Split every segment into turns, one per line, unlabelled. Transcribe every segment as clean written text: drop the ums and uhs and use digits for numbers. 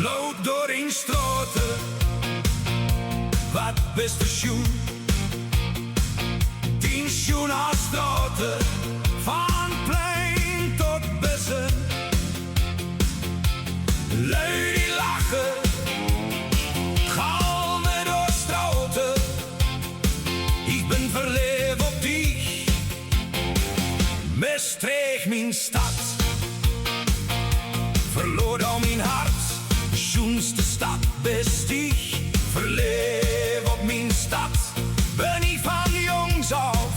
Loop door in straten, wat beste schoen. 10 schoen aan straten, van plein tot bessen. Lui die lachen, galmen door straten. Ik ben verleefd op dich, Maastricht mijn stad. Verloor al mijn hart, schoonste stad best ich. Verleef op mijn stad, ben ik van jongs af.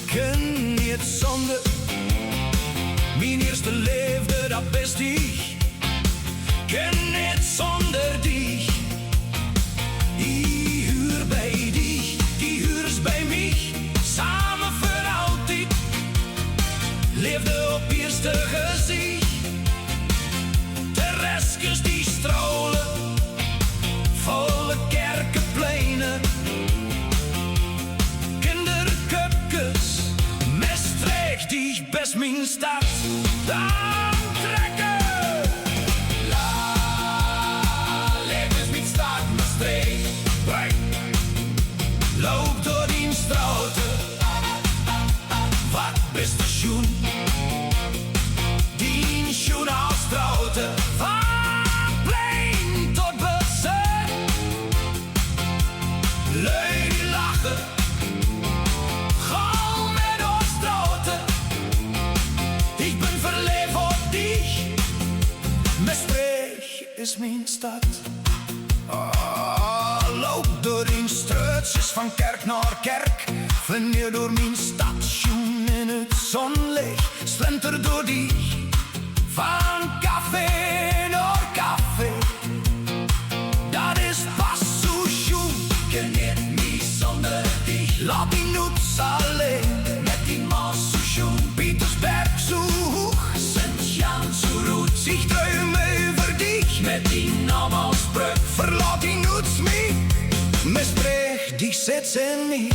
Ken niet zonder, mijn eerste leefde dat best ik. Ken niet zonder dich. Die huur bij dich, die huurs bij mij. Samen voor altijd, leefde op eerste gezicht. Terrasjes die strolen, volle kerkenpleinen. Kindercupjes, Maastricht, die best mijn stad. Dan trekken! La, leef is mijn stad, Maastricht. Hey. Loop door die straten, wat beste schoen. Die schoen als straten, van plein tot bessen. Lui die lachen, galmen door straten. Ik ben verleefd op dich, Maastricht is mijn stad. Loop door in straatjes van kerk naar kerk. Flaneer door mijn stad, schoen in het zonlicht. Slenter door die, van café naar café. Dat is pas zo schoen, ken niet meer zonder dich. Laat die noets alleen, met die maas zo schoen. Pietersberg zo hoog, Sint-Jan zo rood. Ik trui me voor dich, met die naam als brug. Verlaat die noets mee, Maastricht, die zit in mij.